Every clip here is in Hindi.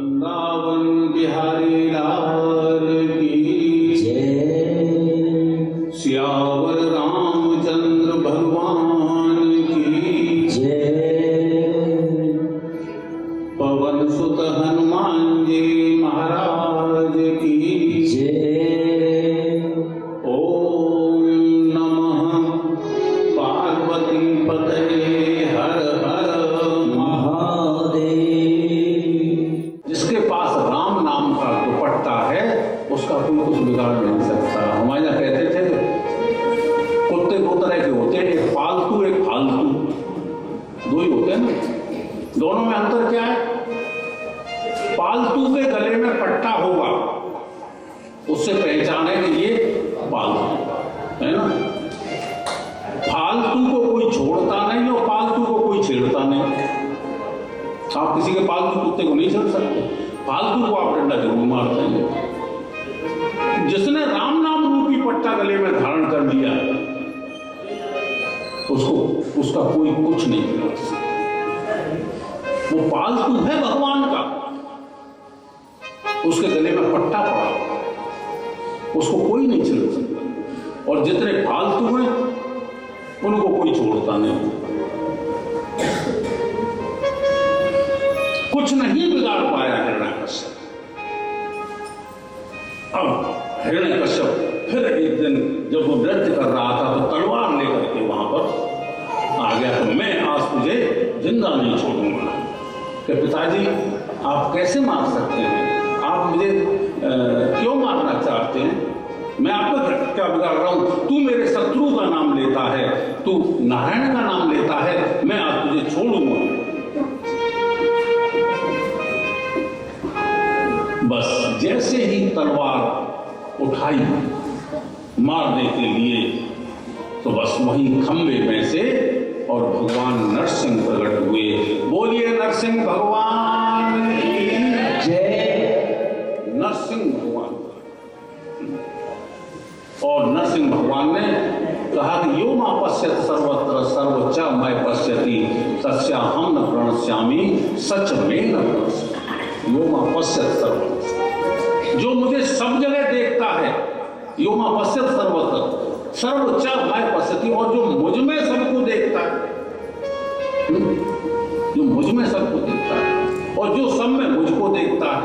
वृंदावन बिहारी लाल की जय, सियावर रामचंद्र भगवान की जय, पवन सुत हनुमान जी महाराज की जय। ओम नमः पार्वती पतये हर हर महादेव। जिसके पास राम नाम का दुपट्टा है उसका कोई कुछ बिगाड़ नहीं सकता। हमारे यहाँ कहते थे कुत्ते दो तरह के होते हैं, एक पालतू एक फालतू, दो ही होते हैं ना। दोनों में अंतर क्या है? पालतू के गले में पट्टा होगा, उससे पहचान है कि ये पालतू है ना। फालतू को कोई छोड़ता नहीं और पालतू को कोई छेड़ता नहीं। आप किसी के पालतू कुत्ते को नहीं छेड़ सकते, फालतू को आप डंडा जरूर मार देंगे। जिसने राम नाम रूपी पट्टा गले में धारण कर लिया उसका कोई कुछ नहीं बिगाड़ सकता। वो पालतू है भगवान का, उसके गले में पट्टा पड़ा हुआ है, उसको कोई नहीं छेड़ सकता। और जितने फालतू हैं उनको कोई छोड़ता नहीं। कुछ नहीं बिगाड़ पाया हिरण्यकश्यप। अब हिरण्यकश्यप फिर एक दिन जब वो नृत्य कर रहा था तो तलवार लेकर के वहां पर आ गया, तो मैं आज तुझे जिंदा नहीं छोड़ूंगा। कि पिताजी आप कैसे मार सकते हैं? आप मुझे क्यों मारना चाहते हैं? मैं आपको क्या बिगाड़ रहा हूं? तू मेरे शत्रु का नाम लेता है, तू नारायण का नाम लेता है, मैं आज तुझे छोड़ूंगा। बस जैसे ही तलवार उठाई मारने के लिए तो बस वही खंबे में से और भगवान नरसिंह प्रकट हुए। बोलिए नरसिंह भगवान की जय। नरसिंह भगवान। और नरसिंह भगवान ने कहा कि यो मा पश्यत सर्वत्र सर्वच मैं पश्यति तस्याहं न प्रणश्यामि सच में न प्रणश्यामि। यो मा पश्यत सर्वत्र, जो मुझे सब जगह देखता है। यो मा पश्यत सर्वत्र सर्वच मैं पश्यति, और जो मुझ में सबको देखता है, जो मुझ में सबको देखता है और जो सब में मुझको देखता है,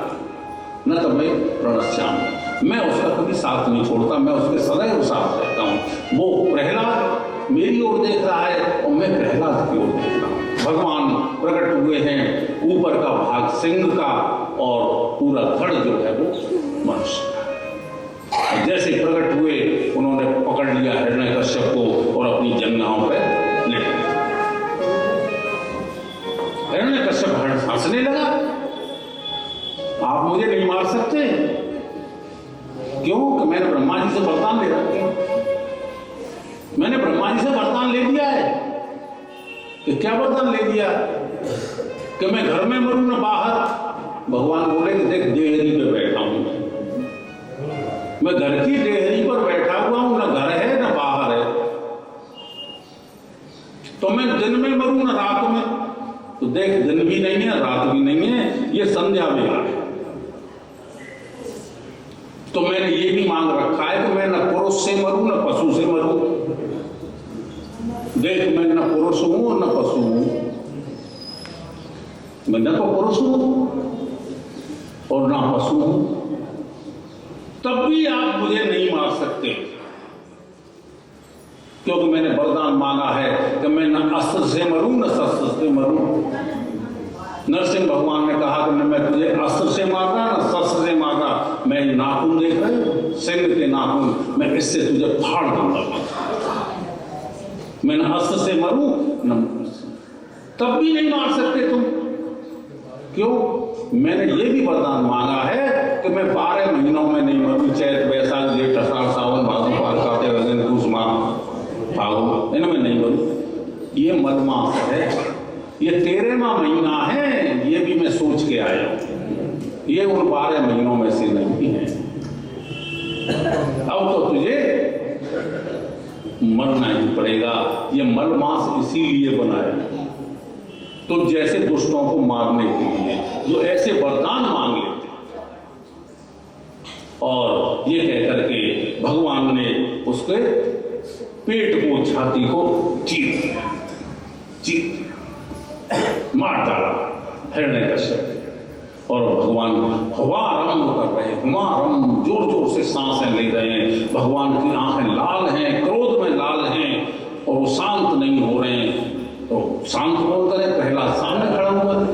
न तो मैं प्रणश्यामि, मैं उसका कभी साथ नहीं छोड़ता, मैं उसके सदैव साथ रहता हूँ। वो प्रहलाद मेरी ओर देख रहा है और मैं प्रहलाद की ओर देख रहा हूँ। भगवान प्रकट हुए हैं, ऊपर का भाग सिंह का और पूरा धड़ जो है वो मनुष्य का। जैसे प्रकट हुए उन्होंने पकड़ लिया हिरण्यकश्यप को और अपनी जंघाओं पर लेट दिया। हिरण्यकश्यप हंसने लगा, आप मुझे नहीं मार सकते। क्यों? कि मैंने ब्रह्मा जी से वरदान ले रखा है। मैंने ब्रह्मा जी से वरदान ले लिया है। कि क्या वरदान ले लिया? कि मैं घर में मरूं न बाहर। भगवान बोले कि देख देहरी पे बैठा हूं, मैं घर की देहरी पर बैठा हुआ हूं, न घर है न बाहर है। तो मैं दिन में मरूं न रात में, तो देख दिन भी नहीं है रात भी नहीं है, ये संध्या वेला है। तो मैंने ये भी मांग रखा है कि मैं न पुरुष से मरूं न पशु से मरूं। देख मैं न पुरुष हूं न पशु हूं, मैं न तो पुरुष हूं और न पशु हूं, तब भी आप मुझे नहीं मार सकते। क्योंकि मैंने वरदान मांगा है कि मैं न अस्त्र से मरूं न शस्त्र से मरूं। नरसिंह भगवान ने कहा कि मैं तुझे अस्त्र से मार रहा न शस्त्र से मार रहा, मैं नाखून देख रहे सिंह के नाखून, मैं इससे तुझे फाड़ दूंगा। मैं न अस्त्र से मरूं न, तब भी नहीं मार सकते तुम। क्यों? मैंने ये भी वरदान मांगा है कि मैं 12 महीनों में नहीं मरूं। चैत वैशाख जेठ आषाढ़ सावन भादो पार काटे रजन पूस माह फागुन, इनमें नहीं मरूं। ये मलमास है, ये 13वां महीना है, ये भी मैं सोच के आया हूं। ये उन 12 महीनों में से नहीं है। अब तो तुझे मरना ही पड़ेगा। ये मलमास इसीलिए बनाया तो जैसे दुष्टों को मारने के लिए, जो ऐसे वरदान मांगे पेट को, छाती को चीर दिया, मार डाला हिरण्यकश्यप। और भगवान हुमारम कर रहे हैं, हुमारम जोर जोर से सांसें ले रहे हैं। भगवान की आंखें लाल हैं, क्रोध में लाल हैं और वो शांत नहीं हो रहे हैं। तो शांत कौन करे? प्रहलाद सामने खड़ा हुआ है।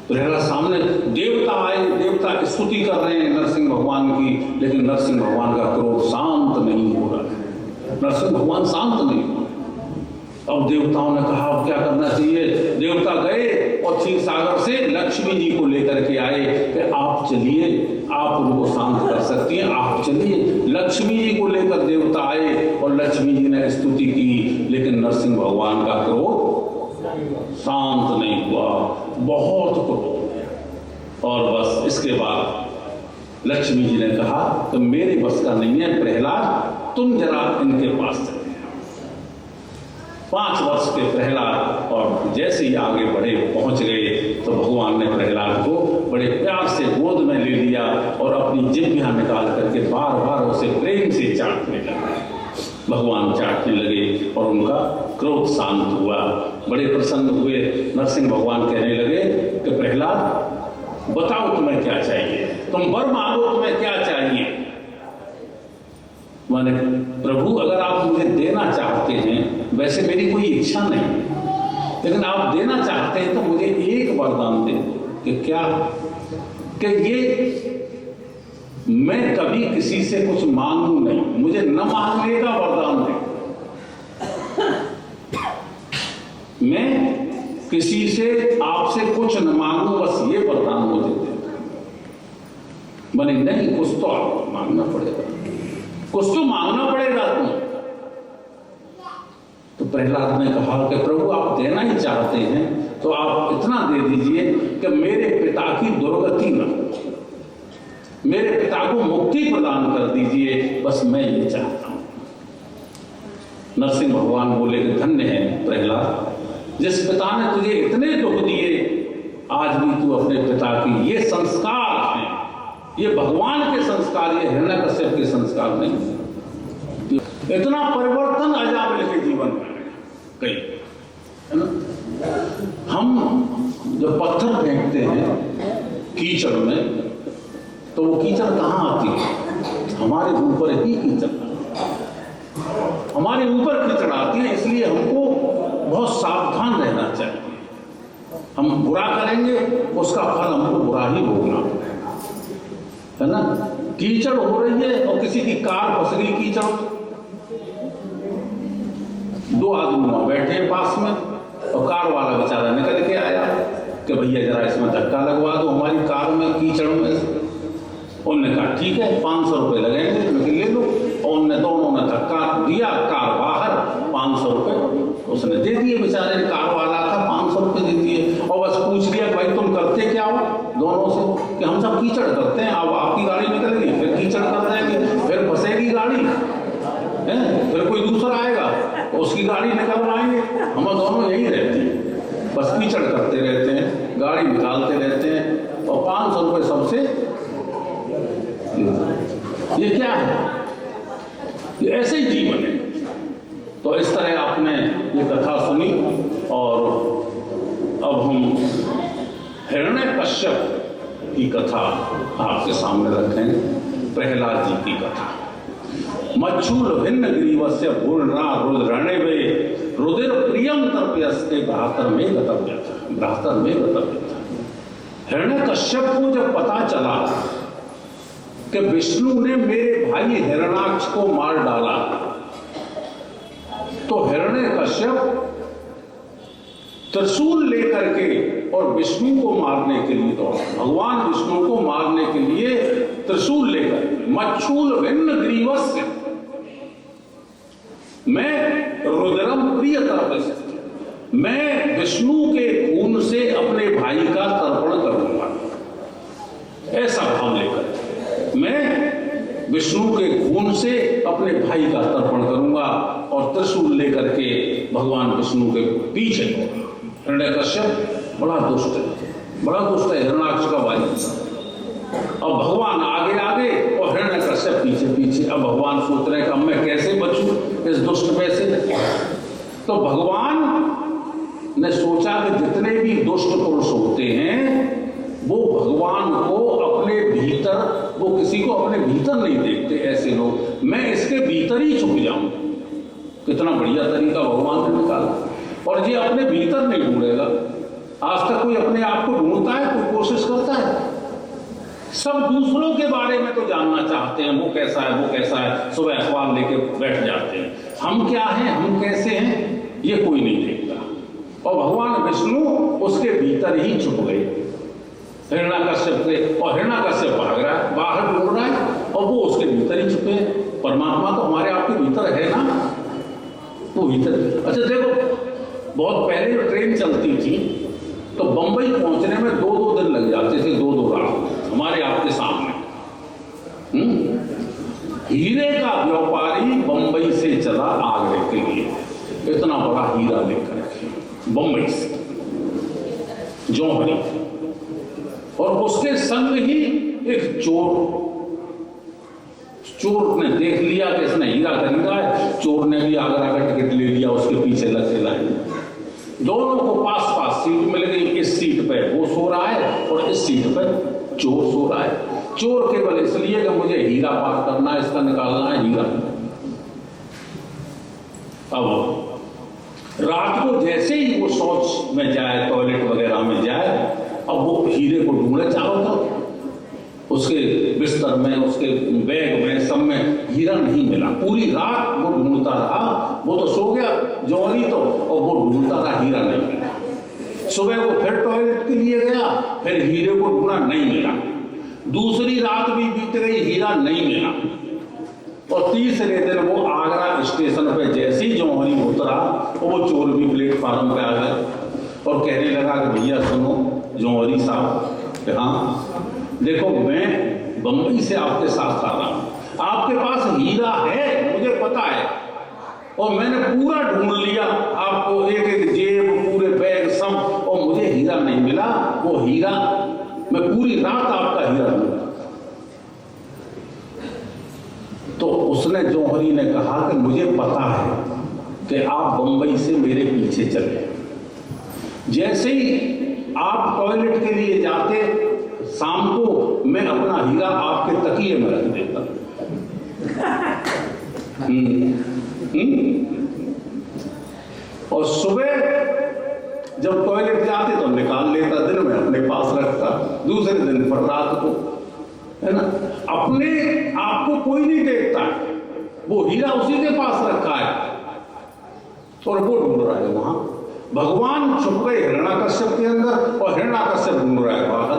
प्रहलाद सामने, देवता आए, देवता स्तुति कर रहे हैं नरसिंह भगवान की, लेकिन नरसिंह भगवान का क्रोध शांत नहीं हो रहा है। नरसिंह भगवान शांत नहीं हो। अब देवताओं ने कहा अब क्या करना चाहिए? देवता गए और क्षीर सागर से लक्ष्मी जी को लेकर के आए कि आप चलिए, आप उनको शांत कर सकती हैं, आप चलिए। लक्ष्मी जी को लेकर देवता आए और लक्ष्मी जी ने स्तुति की, लेकिन नरसिंह भगवान का क्रोध शांत नहीं हुआ, बहुत क्रोध। और बस इसके बाद लक्ष्मी जी ने कहा कि मेरे बस का नहीं है प्रहलाद, तुम जरा इनके पास चले। 5 वर्ष के प्रहलाद और जैसे ही आगे बढ़े पहुंच गए तो भगवान ने प्रहलाद को बड़े प्यार से गोद में ले लिया और अपनी जिह्वा निकाल करके बार बार उसे प्रेम से चाटने लगे। भगवान चाटने लगे और उनका क्रोध शांत हुआ, बड़े प्रसन्न हुए। नरसिंह भगवान कहने लगे कि प्रहलाद बताओ तुम्हें क्या चाहिए, तुम वर मांगो, तुम्हें क्या चाहिए? माने प्रभु अगर आप मुझे देना चाहते हैं, वैसे मेरी कोई इच्छा नहीं, लेकिन आप देना चाहते हैं तो मुझे एक वरदान दे कि क्या? कि ये मैं कभी किसी से कुछ मांगू नहीं, मुझे न मांगने का वरदान दे। मैं किसी से आपसे कुछ न मांगू, बस ये वरदान मुझे दे। माने नहीं, कुछ तो आपको मांगना पड़ेगा, कुछ तो मांगना पड़ेगा तुम्हें। तो प्रहलाद ने कहा कि प्रभु आप देना ही चाहते हैं तो आप इतना दे दीजिए कि मेरे पिता की दुर्गति न हो, मेरे पिता को मुक्ति प्रदान कर दीजिए, बस मैं ये चाहता हूं। नरसिंह भगवान बोले कि धन्य है प्रहलाद, जिस पिता ने तुझे इतने दुख दिए, आज भी तू अपने पिता की, ये संस्कार हैं, ये भगवान के संस्कार, ये हिरण्यकश्यप के संस्कार नहीं। इतना परिवर्तन अजामिल के जीवन में कई है ना। हम जब पत्थर फेंकते हैं कीचड़ में तो वो कीचड़ कहाँ आती है? हमारे ऊपर ही कीचड़, हमारे ऊपर कीचड़ आती है। इसलिए हमको बहुत सावधान रहना चाहिए। हम बुरा करेंगे उसका फल हमको बुरा ही भोगना है ना। कीचड़ हो रही है और किसी की कार फंस गई कीचड़, 2 आदमी वहां बैठे पास में और कार वाला बेचारा निकल के आया कि भैया जरा इसमें धक्का लगवा दो हमारी कार में, कीचड़ में। उन्होंने कहा ठीक है 500 रुपये लगेंगे, लेकिन ले लो। और उनने दोनों ने धक्का दिया, कार बाहर, 500 रुपये उसने दे दिए बेचारे, कार वाला था, 500 रुपये दे दिए। और बस पूछ लिया भाई तुम करते क्या हो दोनों से, कि हम सब कीचड़ करते हैं। अब आपकी गाड़ी निकलेगी फिर कीचड़ कर देंगे, फिर फंसेगी गाड़ी है, फिर कोई दूसरा आएगा तो उसकी गाड़ी निकलवाएंगे, हम दोनों यही रहते हैं, बस कीचड़ करते रहते हैं, गाड़ी निकालते रहते हैं और 500 रुपये सबसे। ये क्या है? ये ऐसे ही जीवन है। तो इस तरह आपने ये कथा सुनी और अब हम हिरण्यकश्यप की कथा आपके सामने रखें। प्रहलाद जी की कथा। मच्छूल भिन्न ग्रीवस्य भूर्णा रुद्रणवे रुधिर प्रियम तर्प्यस्ते भ्रातर में गतव्य था, भ्रातर में गतव्य था। हिरण्यकश्यप को जब पता चला कि विष्णु ने मेरे भाई हिरण्याक्ष को मार डाला, तो हिरण्यकश्यप त्रिशूल लेकर के और विष्णु को मारने के लिए, तो भगवान विष्णु को मारने के लिए त्रिशूल लेकर, मच्छूल भिन्न ग्रीवस्य, मैं रुद्रम प्रिय तर्पय, मैं विष्णु के खून से अपने भाई का तर्पण करूंगा। ऐसा भाव लेकर मैं विष्णु के खून से अपने भाई का तर्पण करूंगा और त्रिशूल लेकर के भगवान विष्णु के पीछे। हिरण्यकश्यप बड़ा दुष्ट है, हिरण्याक्ष का भाई। अब भगवान आगे आगे और हिरण्यकश्यप पीछे पीछे। अब भगवान सोच रहे कि अब मैं कैसे बचूं, तो भगवान ने सोचा कि जितने भी दुष्ट पुरुष होते हैं वो भगवान को अपने भीतर, वो किसी को अपने भीतर नहीं देखते ऐसे लोग, मैं इसके भीतर ही छुप जाऊं। कितना बढ़िया तरीका भगवान ने निकाला। और ये अपने भीतर नहीं ढूंढेगा। आज तक कोई अपने आप को ढूंढता है, कोई कोशिश करता है? सब दूसरों के बारे में तो जानना चाहते हैं, वो कैसा है, वो कैसा है, सुबह अखबार लेके बैठ जाते हैं। हम क्या हैं, हम कैसे हैं, ये कोई नहीं देखता। और भगवान विष्णु उसके भीतर ही छुप गए हिरण्याकश्यप से, और हिरण्याकश्यप भाग रहा है, बाहर ढूंढ रहा है, और वो उसके भीतर ही छुपे। परमात्मा तो हमारे आपके भीतर है ना, वो भीतर। अच्छा देखो, बहुत पहले जो ट्रेन चलती थी तो बंबई पहुंचने में 2-2 दिन लग जाते थे, 2-2 रात हमारे आपके सामने। हीरे का व्यापारी बंबई से चला आगरे के लिए, इतना बड़ा हीरा लेकर बंबई से, जौहरी। और उसके संग ही एक चोर ने देख लिया कि इसने हीरा खरीदा है, चोर ने भी आगरा का टिकट ले लिया, उसके पीछे लग के लाए। दोनों को पास पास सीट मिल गई। इस सीट पे वो सो रहा है और इस सीट पे चोर सो रहा है। चोर केवल इसलिए कि मुझे हीरा पार करना है, इसका निकालना है हीरा। अब रात को जैसे ही वो शौच में जाए, टॉयलेट वगैरह में जाए, अब वो हीरे को ढूंढे चारों तरफ, उसके बिस्तर में, उसके बैग में, सब में हीरा नहीं मिला। पूरी रात वो ढूंढता रहा, वो तो सो गया जौहरी तो, और वो ढूंढता रहा, हीरा नहीं मिला। सुबह वो फिर टॉयलेट के लिए गया, फिर हीरे को ढूंढा, नहीं मिला। दूसरी रात भी बीत गई, हीरा नहीं मिला। और तीसरे दिन वो आगरा स्टेशन पे जैसे ही जौहरी उतरा, और वो चोर भी प्लेटफार्म पे आ गए और कहने लगा कि भैया सुनो जौहरी साहब, हाँ देखो मैं बंबई से आपके साथ आ रहा हूं, आपके पास हीरा है मुझे पता है, और मैंने पूरा ढूंढ लिया आपको, एक एक जेब, पूरे बैग सब, और मुझे हीरा नहीं मिला। वो हीरा मैं पूरी रात आपका हीरा ढूंढा। तो उसने, जौहरी ने कहा कि मुझे पता है कि आप बंबई से मेरे पीछे चले, जैसे ही आप टॉयलेट के लिए जाते, शाम को मैं अपना हीरा आपके तकिए में रख देता। और सुबह जब टॉयलेट जाते तो निकाल लेता, दिन में अपने पास रखता, दूसरे दिन पर रात को, है ना। अपने आप को कोई नहीं देखता, वो हीरा उसी के पास रखा है और वो ढूंढ रहा है वहां। भगवान छुप गए हिरण्याकश्यप के अंदर, और हिरण्याकश्यप ढूंढ रहा है बाहर।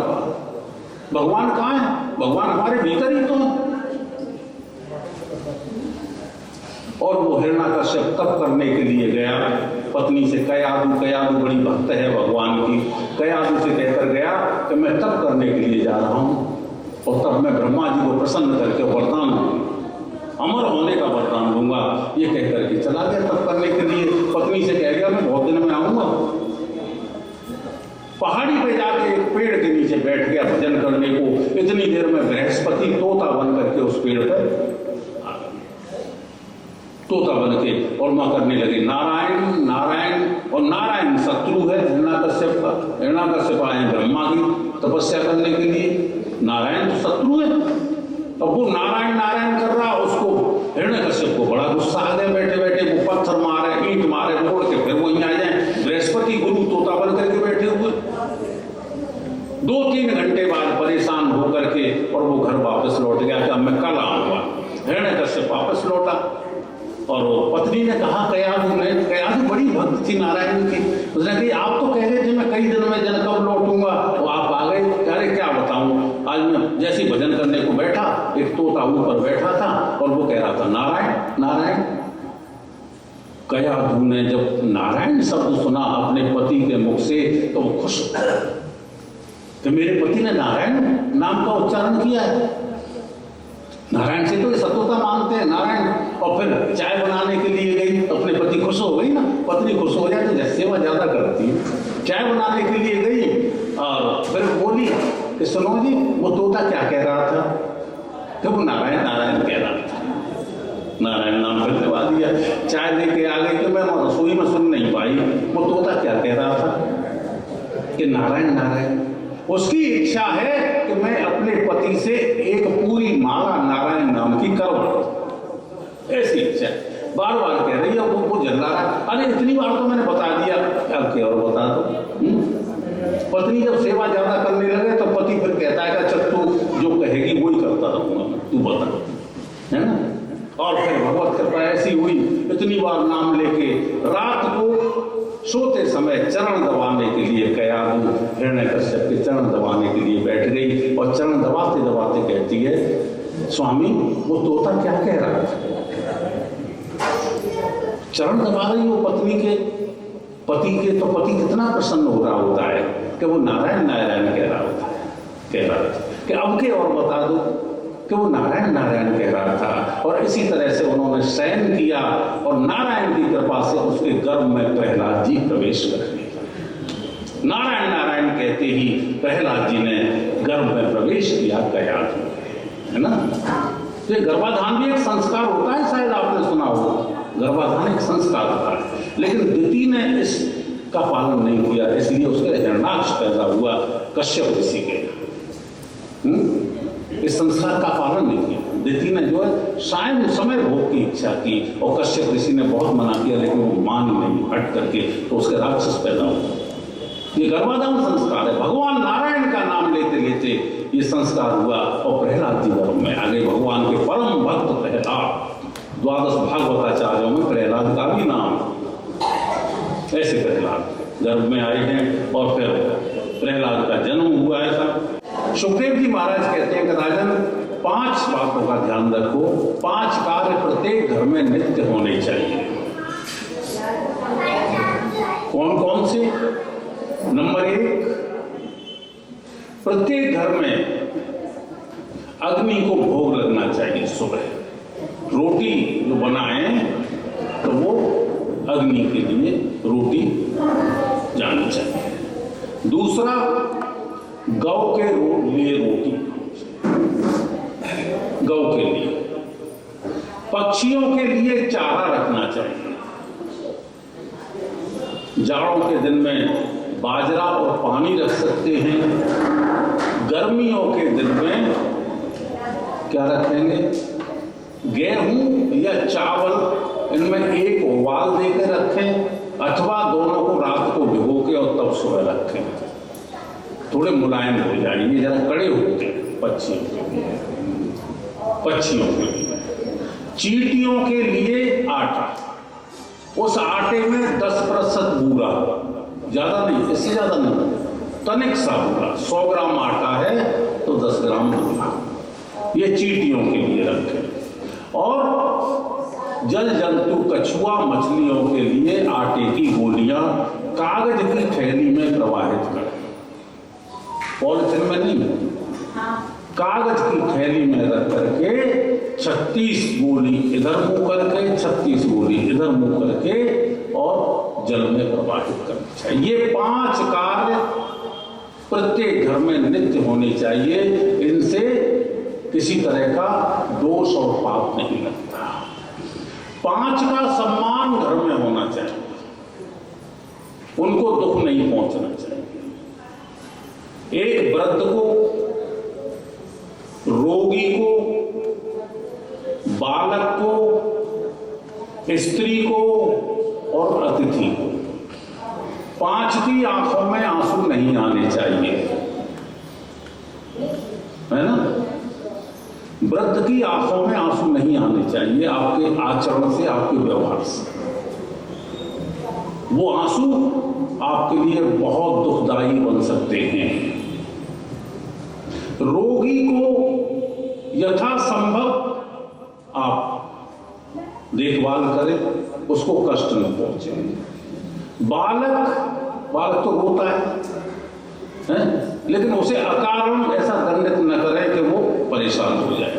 भगवान कहाँ है? भगवान हमारे भीतर ही तो है। और वो हिरण्याकश्यप तप करने के लिए गया, पत्नी से कयादू बड़ी भक्त है भगवान की, कयादू से कहकर गया कि मैं तप करने के लिए जा रहा हूं, और तब मैं ब्रह्मा जी को प्रसन्न करके वरदान दूंगा, अमर होने का वरदान दूंगा। ये कहकर के चला गया तप करने के लिए। पत्नी से कह गया मैं बहुत दिन में आऊंगा। पहाड़ी पे जाके एक पेड़ के नीचे बैठ गया भजन करने को। इतनी देर में बृहस्पति तोता बन करके उस पेड़ पर तोता बन के और मां करने लगे नारायण नारायण। और नारायण शत्रु है हिरण्याकश्यप का। हिरण्याकश्यप आए ब्रह्मा की तपस्या करने के लिए, नारायण तो शत्रु है। अब वो नारायण नारायण कर रहा, उसको हिरण्याकश्यप को बड़ा गुस्सा आ गया। बैठे बैठे वो पत्थर मारे, ईंट मारे, तोड़ के फिर वहीं आ जाए। बृहस्पति गुरु तोता बन करके बैठे हुए। 2-3 घंटे बाद परेशान होकर के और वो घर वापस लौट गया कि अब मैं कल आऊंगा। हिरण्याकश्यप वापस लौटा और पत्नी ने कहा, कयादू बड़ी भक्त थी नारायण की, उसने कही आप तो कह रहे थे मैं कई दिन में जन कब लौटूंगा, तो आप आ गए। अरे क्या बताऊं, आज मैं जैसे ही भजन करने को बैठा, एक तोता ऊपर बैठा था और वो कह रहा था नारायण नारायण। कयादू ने जब नारायण शब्द सुना अपने पति के मुख से तो वो खुश कि मेरे पति ने नारायण नाम का उच्चारण किया है। नारायण से तो सतोता मानते हैं नारायण। और फिर चाय बनाने के लिए गई, अपने पति खुश हो गई ना, पत्नी खुश हो जाए तो सेवा ज्यादा करती है। चाय बनाने के लिए गई और फिर बोली कि सुनो जी वो तोता क्या कह रहा था, कि वो नारायण नारायण कह रहा था। नारायण नाम फिर दबा दिया। चाय लेके आ गई कि मैं रसोई में सुन नहीं पाई वो तोता क्या कह रहा था कि नारायण नारायण। उसकी इच्छा है कि मैं अपने पति से एक पूरी माला नारायण नाम की करवाऊं, ऐसी इच्छा बार बार कह रही है। वो जल रहा है, अरे इतनी बार तो मैंने बता दिया, अब क्या और बता दो। पत्नी जब सेवा ज्यादा करने लगे तो पति फिर कहता है कि अच्छा तू जो कहेगी वही करता रहूंगा, तू बता, है ना। और फिर भगवत कृपा ऐसी हुई, इतनी बार नाम लेके रात को सोते समय चरण दबाने के लिए कयाधु हिरण्यकश्यप के चरण दबाने के लिए बैठ गई और चरण दबाते दबाते कहती है स्वामी वो तोता क्या कह रहा है। चरण दबा रही हो पत्नी के, पति के, तो पति कितना प्रसन्न हो रहा होता है कि वो नारायण नारायण कह रहा होता है, कह रहा था कि अब के और बता दो कि वो नारायण नारायण कह रहा था। और इसी तरह से उन्होंने शयन किया और नारायण की कृपा से उसके गर्भ में प्रहलाद जी प्रवेश कर गए। नारायण नारायण कहते ही प्रहलाद जी ने गर्भ में प्रवेश किया कयाधु, है ना। तो ये गर्भाधान भी एक संस्कार होता है, शायद आपने सुना होगा, गर्भाधान एक संस्कार होता है। लेकिन दिति ने इसका पालन नहीं किया, इसलिए उसके हिरण्याक्ष पैदा हुआ कश्यप ऋषि के। इस संस्कार का पालन नहीं किया। दिति ने जो है शायद समय भोग की इच्छा की और कश्यप ऋषि ने बहुत मना किया, लेकिन वो मान नहीं, हट करके तो उसके राक्षस पैदा हुआ। ये गर्भाधान संस्कार है। भगवान नारायण का नाम लेते लेते ये संस्कार हुआ और प्रहलाद जी गर्भ में आ गए। भगवान के परम भक्त प्रहलाद, द्वादश भागवताचार्यों में प्रहलाद का भी नाम, ऐसे प्रहलाद गर्भ में आए हैं और फिर प्रहलाद का जन्म हुआ। ऐसा सुखदेव जी महाराज कहते हैं कि राजन 5 बातों का ध्यान रखो, 5 कार्य प्रत्येक घर में नित्य होने चाहिए। कौन कौन से? नंबर 1, प्रत्येक घर में अग्नि को भोग लगना चाहिए। सुबह रोटी जो बनाए तो वो अग्नि के लिए रोटी जानी चाहिए। दूसरा, गौ के लिए रोटी, गौ के लिए। पक्षियों के लिए चारा रखना चाहिए। जाड़ों के दिन में बाजरा और पानी रख सकते हैं। गर्मियों के दिन में क्या रखेंगे? गेहूं या चावल, इनमें एक उबाल देकर रखें अथवा दोनों को रात को भिगो के और तब सुबह रखें, थोड़े मुलायम हो जाएंगे, जरा कड़े होते हैं पक्षियों के लिए। पक्षियों के लिए, चींटियों के लिए आटा, उस आटे में 10% बूरा, ज्यादा नहीं, इससे ज्यादा नहीं, तनिक सा बूरा। 100 ग्राम आटा है तो 10 ग्राम बूरा, ये चींटियों के लिए रखें। और जल जंतु, कछुआ, मछलियों के लिए आटे की गोलियां कागज की थैली में प्रवाहित करें, पॉलिथीन में नहीं, कागज की थैली में रख करके 36 गोली इधर मुंह करके, 36 गोली इधर मुंह करके और जल में प्रवाहित करना चाहिए। ये 5 कार्य प्रत्येक घर में नित्य होने चाहिए। इनसे किसी तरह का दोष और पाप नहीं लगता। 5 का सम्मान घर में होना चाहिए, उनको दुख नहीं पहुंचना चाहिए। एक वृद्ध को, रोगी को, बालक को, स्त्री को और अतिथि को, 5 की आंखों में आंसू नहीं आने चाहिए, है ना। वृद्ध की आंखों में आंसू नहीं आने चाहिए आपके आचरण से, आपके व्यवहार से। वो आंसू आपके लिए बहुत दुखदायी बन सकते हैं। रोगी को यथासंभव आप देखभाल करें, उसको कष्ट न पहुंचे। बालक तो रोता है? लेकिन उसे अकारण ऐसा दंडित न करें कि वो परेशान हो जाए।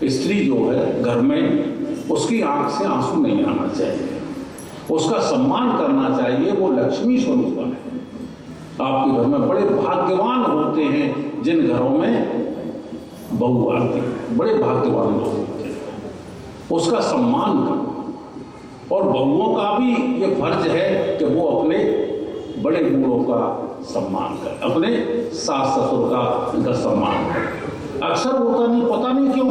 स्त्री जो है घर में, उसकी आंख से आंसू नहीं आना चाहिए, उसका सम्मान करना चाहिए। वो लक्ष्मी स्वरूप है। आपके घर में बड़े भाग्यवान होते हैं जिन घरों में बहू आती है, बड़े भाग्यवान लोग होते हैं, उसका सम्मान करना। और बहुओं का भी ये फर्ज है कि वो अपने बड़े बूढ़ों का सम्मान करें, अपने सास ससुर का इनका सम्मान करें। अक्सर होता नहीं, पता नहीं क्यों,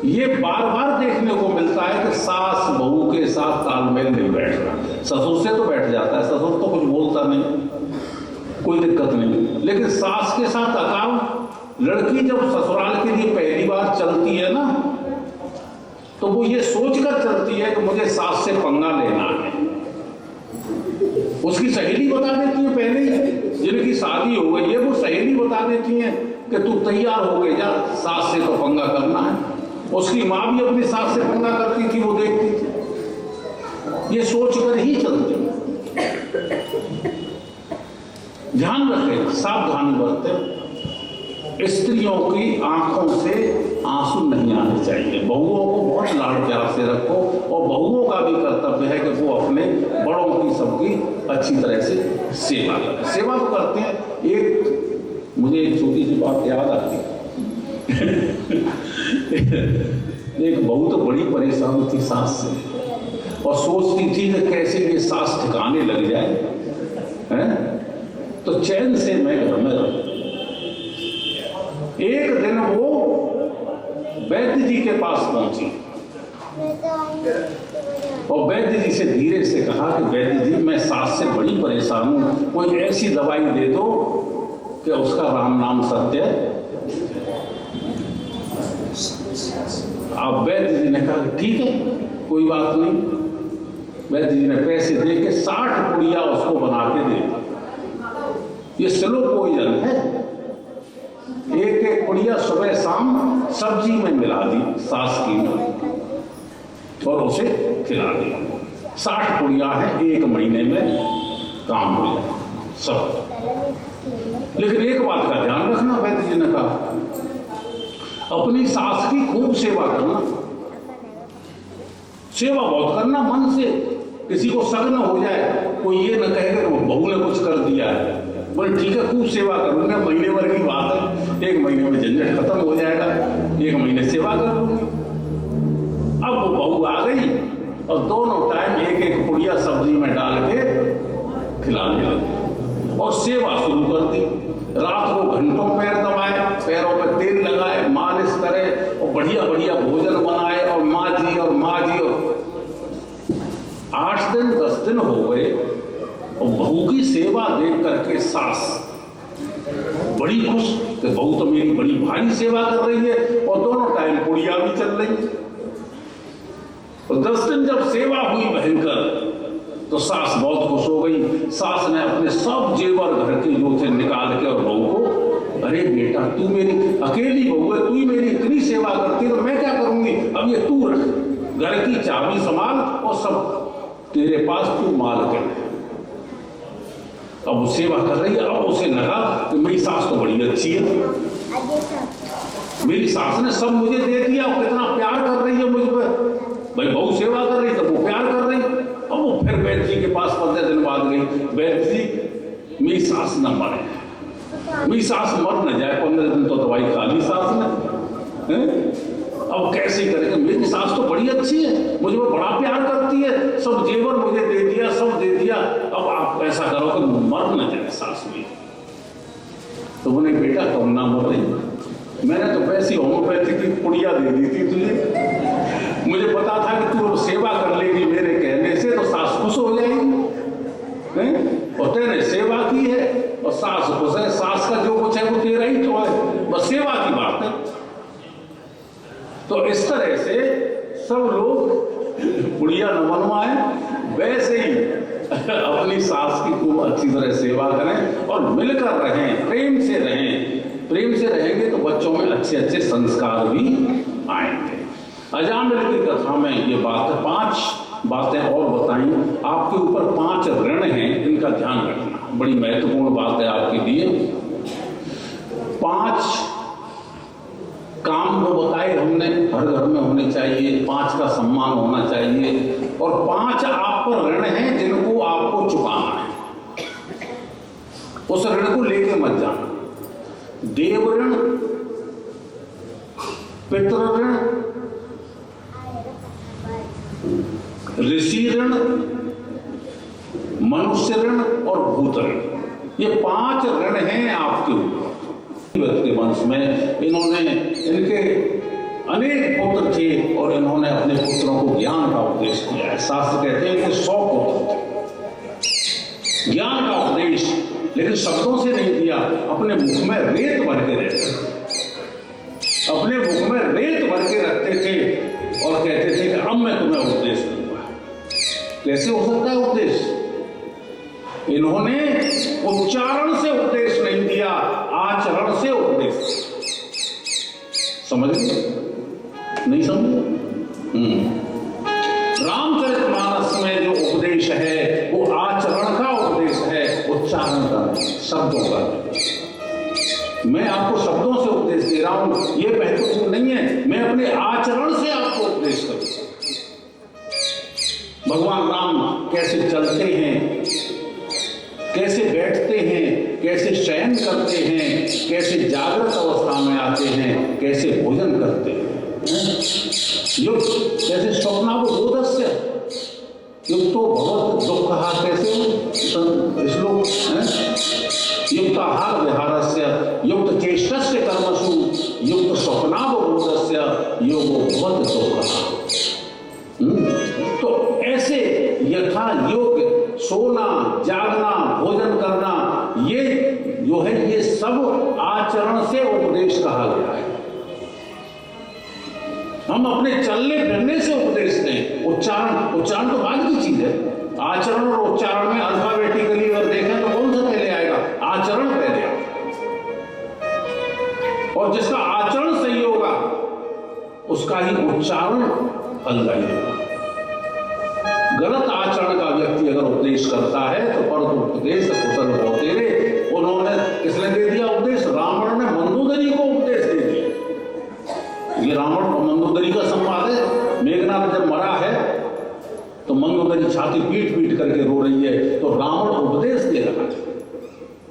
ये बार बार देखने को मिलता है कि सास बहू के साथ तालमेल नहीं बैठ रहा। ससुर से तो बैठ जाता है, ससुर तो कुछ बोलता नहीं, कोई दिक्कत नहीं, लेकिन सास के साथ अकाल। लड़की जब ससुराल के लिए पहली बार चलती है ना, तो वो ये सोचकर चलती है कि मुझे सास से पंगा लेना है। उसकी सहेली बता देती है, पहले ही जिनकी शादी हो गई है वो सहेली बता देती है कि तू तैयार हो गए जा, सास से तो पंगा करना है। उसकी माँ भी अपनी सास से पंगा करती थी, वो देखती थी, ये सोचकर ही चलती है। ध्यान रखें, सावधानी बरतें, स्त्रियों की आंखों से आंसू नहीं आने चाहिए। बहुओं को बहुत लाड़ प्यार से रखो, और बहुओं का भी कर्तव्य है कि वो अपने बड़ों की सबकी अच्छी तरह से सेवा करें। सेवा तो करते हैं। एक मुझे एक छोटी सी बात याद आती है। एक बहू तो बड़ी परेशान थी सास से, और सोचती थी कि कैसे ये सास ठिकाने लग जाए, हैं? तो चैन से मैं घर में रहूं। एक दिन वो वैद्य जी के पास पहुंची और वैद्य जी से धीरे से कहा कि वैद्य जी, मैं सास से बड़ी परेशान हूं, कोई ऐसी दवाई दे दो कि उसका राम नाम सत्य। अब वैद्य जी ने कहा कि ठीक है, कोई बात नहीं। वैद्य जी ने पैसे दे के 60 पुड़िया उसको बना के दे दी। ये स्लो पॉइजन है। एक एक पुड़िया सुबह शाम सब्जी में मिला दी सास की, और उसे खिला दी। 60 पुड़िया है, 1 महीने में काम हो जाए सब। लेकिन एक बात का ध्यान रखना, वैद्य जी ने कहा, अपनी सास की खूब सेवा करना, सेवा बहुत करना मन से। किसी को शक न हो जाए, कोई ये न कहे कि बहू ने कुछ कर दिया है। बोले ठीक है, खूब सेवा करूंगा, महीने भर की बात है, 1 महीने में झंझट खत्म हो जाएगा, 1 महीने सेवा कर लूंगी। अब वो बहू आ गई और दोनों टाइम 1-1 पुड़िया सब्जी में डाल के खिलाने लगी और सेवा शुरू कर दी। रात को घंटों पैर दबाए, पैरों पर तेल लगाए, मालिश करे और बढ़िया बढ़िया भोजन बनाए और माजी और 8 दिन 10 दिन हो गए और बहू की सेवा देख करके सास बड़ी खुश कि बहू तो मेरी बड़ी भारी सेवा कर रही है, और दोनों टाइम पुड़िया भी चल रही। और 10 दिन जब सेवा हुई भयंकर, तो सास बहुत खुश हो गई। सास ने अपने सब जेवर घर के जो थे निकाल के और बहू को, अरे बेटा, तू मेरी अकेली बहू है, तू ही मेरी इतनी सेवा करती है, तो मैं क्या करूंगी, अब ये तू रख, घर की चाबी संभाल और सब तेरे पास, तू माल कर। अब वो सेवा कर रही है। अब उसे लगा कि मेरी सास तो बड़ी अच्छी है, मेरी सास ने सब मुझे दे दिया, कितना प्यार कर रही है मुझ पर। भाई बहू सेवा कर रही तो वो प्यार कर रही। अब वो फिर वैद्य जी के पास 15 दिन बाद गई, वैद्य जी मेरी सास न मरे, मेरी सास मर न जाए, 15 दिन तो दवाई खा ली सास ने, अब कैसे करेंगे, मेरी सास तो बड़ी अच्छी है, मुझे वो बड़ा प्यार करती है, सब जेवर मुझे दे दिया, सब दे दिया, अब आप ऐसा करो कि मर न जाए सास मेरी। तो बोले बेटा तुम ना मर रही, मैंने तो वैसी होम्योपैथी की पुड़िया दे दी थी तुझे, मुझे पता था कि तू सेवा कर लेगी मेरे कहने से, तो सास खुश हो जाएगी, और तेरे सेवा की है और सास खुश है। सास का जो कुछ है वो तेरा ही तो है, बस सेवा की बात है। तो इस तरह से सब लोग पुड़िया न बनवाए, वैसे ही अपनी सास की खूब अच्छी तरह सेवा करें और मिलकर रहें, प्रेम से रहें। प्रेम से रहेंगे तो बच्चों में अच्छे अच्छे संस्कार भी आएंगे। अजामिल की कथा में ये बात, 5 बातें और बताई। आपके ऊपर 5 ऋण हैं, इनका ध्यान रखना, बड़ी महत्वपूर्ण बात है आपके लिए। 5 काम को बताए हमने, हर घर में होने चाहिए, 5 का सम्मान होना चाहिए, और 5 आप पर ऋण हैं जिनको आपको चुकाना है। उस ऋण को लेके मत जाना। देव ऋण, पितृ ऋण, ऋषि ऋण, मनुष्य ऋण और भूत ऋण। ये 5 ऋण हैं आपके ऊपर। व्यक्ति वंश में इन्होंने, इनके अनेक पुत्र थे और इन्होंने अपने पुत्रों को ज्ञान का उपदेश किया है। शास्त्र कहते हैं कि 100 पुत्र थे। ज्ञान का उपदेश लेकिन शब्दों से नहीं दिया, अपने मुख में रेत भर के रहते, अपने मुख में रेत भर के रखते थे और कहते थे कि अब मैं तुम्हें उपदेश दूंगा। कैसे हो सकता है उपदेश? इन्होंने उच्चारण से उपदेश नहीं दिया, आचरण से उपदेश। समझ गए? नहीं समझे? रामचरितमानस में जो उपदेश है वो आचरण का उपदेश है, उच्चारण का, शब्दों का। मैं आपको शब्दों से उपदेश दे रहा हूं, ये महत्वपूर्ण नहीं है। मैं अपने आचरण से आपको उपदेश करूं। भगवान राम कैसे चलते हैं, कैसे बैठते हैं, कैसे शयन करते हैं, कैसे जागृत अवस्था में आते हैं, कैसे भोजन करते हैं। युक्त कैसे स्वप्नावबोधस्य युक्तो भगवत दुख कहा, कैसे श्लोक युक्त आहार विहारस्य युक्त चेष्टस्य कर्मसु युक्त स्वप्नावबोधस्य योगो भगवत दुख। तो ऐसे यथा योग सोना, जागना, भोजन करना, ये जो है ये सब आचरण से उपदेश कहा गया है। हम अपने चलने फिरने से उपदेश दें। उच्चारण तो बाद की चीज है। आचरण और उच्चारण में अल्फाबेटिकली अगर देखें तो कौन सा पहले आएगा? आचरण पहले आएगा। और जिसका आचरण सही होगा उसका ही उच्चारण फलदायी होगा। गलत आचरण का व्यक्ति अगर उपदेश करता है तो पर उपदेश कुशल होते रे। उन्होंने किसने दे दिया उपदेश? रावण ने मंदोदरी को उपदेश दे दिया। ये रावण और मंदोदरी का संवाद है। मेघनाथ जब मरा है तो मंदोदरी छाती पीट पीट करके रो रही है, तो रावण उपदेश दे रहा है।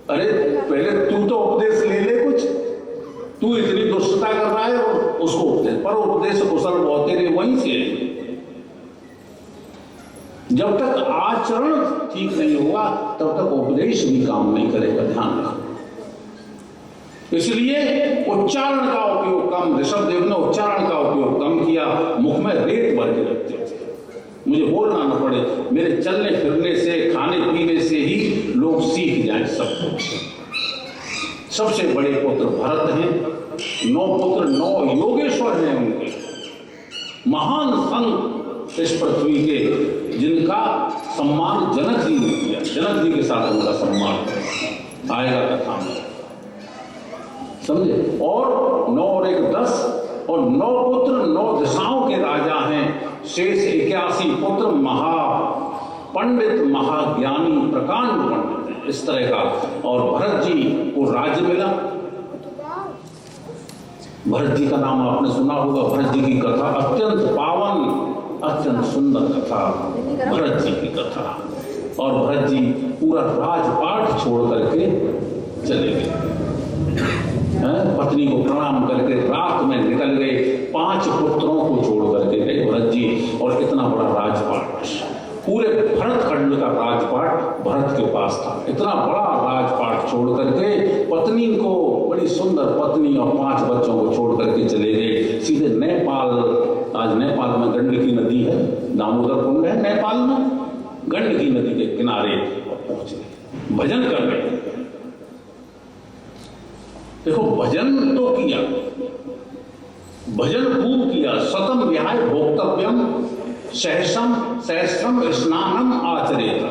अरे पहले तू तो उपदेश ले ले, कुछ तू इतनी दुष्टता कर रहा है और उसको उपदेश, पर उपदेश कुशल होते रे वहीं से। जब तक आचरण ठीक नहीं होगा तब तक उपदेश भी काम नहीं करेगा। ध्यान रखो। इसलिए उच्चारण का उपयोग कम, ऋषभदेव ने उच्चारण का उपयोग कम किया। मुख में रेत भर के रखते थे, मुझे बोलना न पड़े, मेरे चलने फिरने से, खाने पीने से ही लोग सीख जाएं सब कुछ। सबसे बड़े पुत्र भरत हैं। 9 पुत्र 9 योगेश्वर हैं उनके, महान संत इस पृथ्वी के, जिनका सम्मान जनक जी ने किया। जनक जी के साथ उनका सम्मान आएगा कथा में, समझे? और 9 और 1 10 और 9 पुत्र 9 दिशाओं के राजा हैं। शेष 81 पुत्र महा पंडित, महाज्ञानी, प्रकांड पंडित हैं, इस तरह का। और भरत जी को राज्य मिला। भरत जी का नाम आपने सुना होगा। भरत जी की कथा अत्यंत पावन, अत्यंत सुंदर कथा, भरत जी की कथा। और भरत जी पूरा राजपाट छोड़ करके चले गए। पत्नी को प्रणाम करके रात में निकल गए। 5 पुत्रों को छोड़ करके गए भरत जी। और इतना बड़ा राजपाट, पूरे भरत खंड का राजपाट भरत के पास था। इतना बड़ा राजपाट छोड़ करके पत्नी को, बड़ी सुंदर पत्नी और 5 बच्चों को छोड़ करके चले गए सीधे नेपाल। आज नेपाल में गंडकी नदी है, दामोदर कुंड है नेपाल में, गंडकी नदी के किनारे पहुंचे भजन करने। देखो भजन तो किया, भजन खूब किया। शतम विहाय भोक्तव्यम सहस्रम स्नानम आचरेत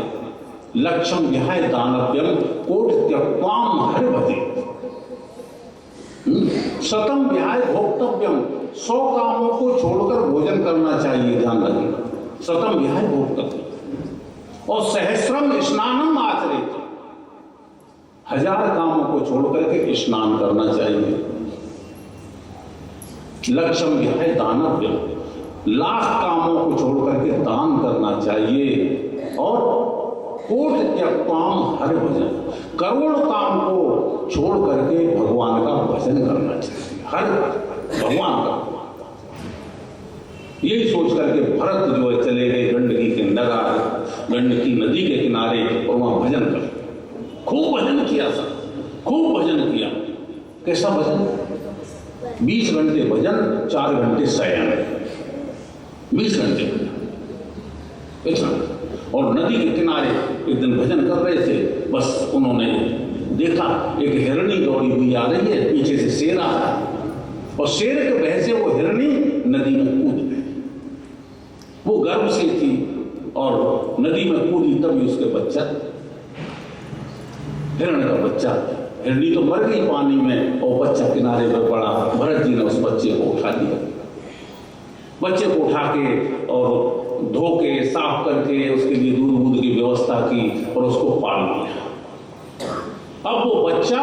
लक्ष्यम विहाय दानव्यम कोटि त्यक्त्वाम हर भजेत। शतम विहाय भोक्तव्यम, 100 कामों को छोड़कर भोजन करना चाहिए। ध्यान रखिए, शतम विहाय भोक्तव्यम। और सहस्रम स्नानम आचरेत, 1000 कामों को छोड़ करके स्नान करना चाहिए। लक्ष्यम विहाय दानव्यम, 1,00,000 कामों को छोड़ करके दान करना चाहिए। और कोटि त्यक्त्वाम हर भजन, करोड़ काम को छोड़ करके भगवान का भजन करना चाहिए। हर भगवान का यही सोच करके भरत जो है चले गए गंडकी के गंडकी नदी के किनारे और वहां भजन कर, खूब भजन किया सर, खूब भजन किया। कैसा भजन? 20 घंटे भजन, 4 घंटे शयन, 20 घंटे इतना। और नदी के किनारे एक दिन भजन कर रहे थे, बस उन्होंने देखा एक हिरणी दौड़ी हुई आ रही है, पीछे से शेर आ रहा है, और शेर के भय से वो हिरणी नदी में कूद गई। वो गर्भ से थी और नदी में कूदी, तभी उसके बच्चा, हिरण का बच्चा, हिरणी तो मर गई पानी में और बच्चा किनारे पर पड़ा। भरत जी ने उस बच्चे को उठा दिया, बच्चे को उठा के और धो के साफ करके उसके लिए दूध वूध की व्यवस्था की और उसको पाल लिया। अब वो बच्चा,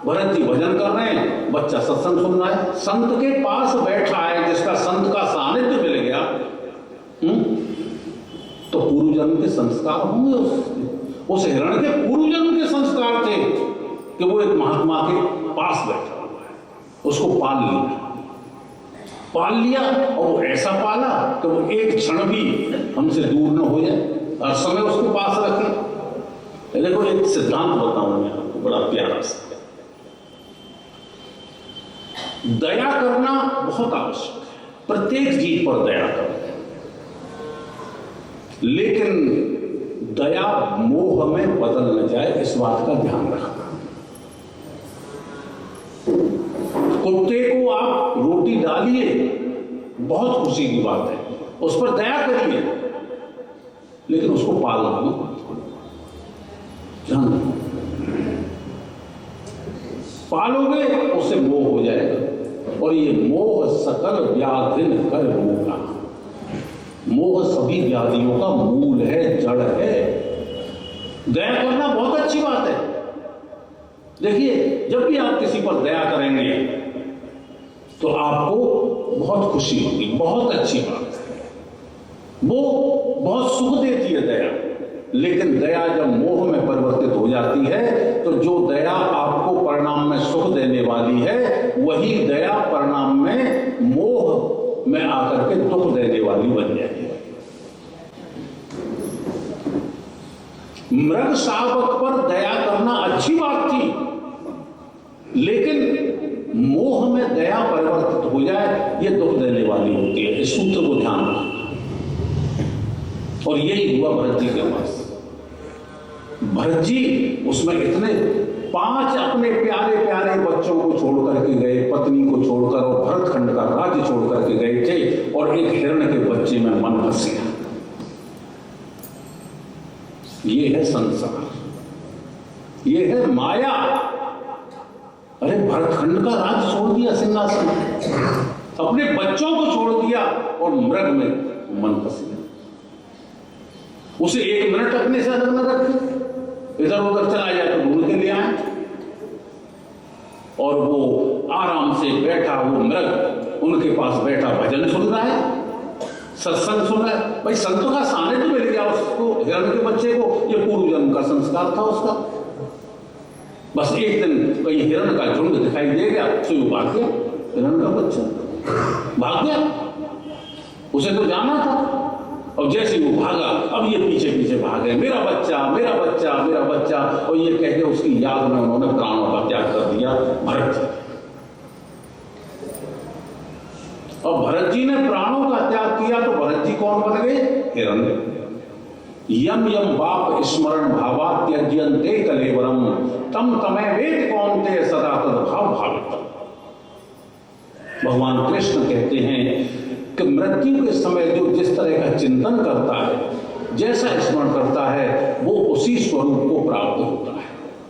भरत जी भजन कर रहे हैं, बच्चा सत्संग सुन रहा है, संत के पास बैठा है, जिसका संत का सानिध्य मिल गया, तो पूर्व जन्म के संस्कार होंगे उसके। उस हिरण के पूर्व जन्म के संस्कार थे कि वो एक महात्मा के पास बैठा हुआ है, उसको पाल लिया और वो ऐसा पाला कि वो एक क्षण भी हमसे दूर न हो जाए, हर समय उसको पास रखें। देखो एक सिद्धांत बताऊं मैं आपको बड़ा प्यारा सा। दया करना बहुत आवश्यक है, प्रत्येक जीव पर दया करें, लेकिन दया मोह में बदल न जाए, इस बात का ध्यान रखना। कुत्ते को आप रोटी डालिए, बहुत खुशी की बात है, उस पर दया करिए, लेकिन उसको पालना नहीं, पालोगे उससे मोह हो जाएगा, और ये मोह सकल व्याधिन कर होगा। मोह सभी व्याधियों का मूल है, जड़ है। दया करना बहुत अच्छी बात है। देखिए, जब भी आप किसी पर दया करेंगे तो आपको बहुत खुशी होगी, बहुत अच्छी बात है, वो बहुत सुख देती है दया। लेकिन दया जब मोह में परिवर्तित हो जाती है, तो जो दया आपको परिणाम में सुख देने वाली है, वही दया परिणाम में मोह में आकर के दुख देने वाली बन जाएगी। मृग शावक पर दया करना अच्छी बात थी, लेकिन मोह में दया परिवर्तित हो जाए, ये दुख देने वाली होती है। इस सूत्र को ध्यान रखना। और यही हुआ भरत जी के पास। भरत जी उसमें इतने 5 अपने प्यारे प्यारे बच्चों को छोड़ करके गए, पत्नी को छोड़कर, और भरत खंड का राज्य छोड़ करके गए थे, और एक हिरण के बच्चे में मन फंस गया। ये है संसार, ये है माया। अरे भरतखंड का राज्य छोड़ दिया, सिंहासन, अपने बच्चों को छोड़ दिया, और मृग में मन फंस गया। उसे 1 मिनट अपने से अलग न रखे, इधर उधर चला जाए तो ढूंढ के ले आए, और वो आराम से बैठा, वो मृग उनके पास बैठा भजन सुन रहा है, सत्संग सुन रहा है। भाई संतों का सानिध्य मिल गया उसको, हिरण के बच्चे को, ये पूर्व जन्म का संस्कार था उसका। बस एक दिन कहीं हिरण का झुंड दिखाई दे गया, तो वो भाग गया, हिरण का बच्चा भाग गया, उसे तो जाना था। और जैसे वो भागा, अब ये पीछे पीछे भागे, मेरा बच्चा, मेरा बच्चा, मेरा बच्चा, और ये कह के उसकी याद में उन्होंने प्राणों का त्याग कर दिया भरत जी। और भरत जी ने प्राणों का त्याग किया, तो भरत जी कौन बन गए? हिरण। यम यम बाप स्मरण भावा त्यज्यन्ते कलेवरम तम तमे वेद कौनते सदा तद्भाव भावित। भगवान कृष्ण कहते हैं कि मृत्यु के समय जो जिस तरह का चिंतन करता है, जैसा स्मरण करता है, वो उसी स्वरूप को प्राप्त होता है।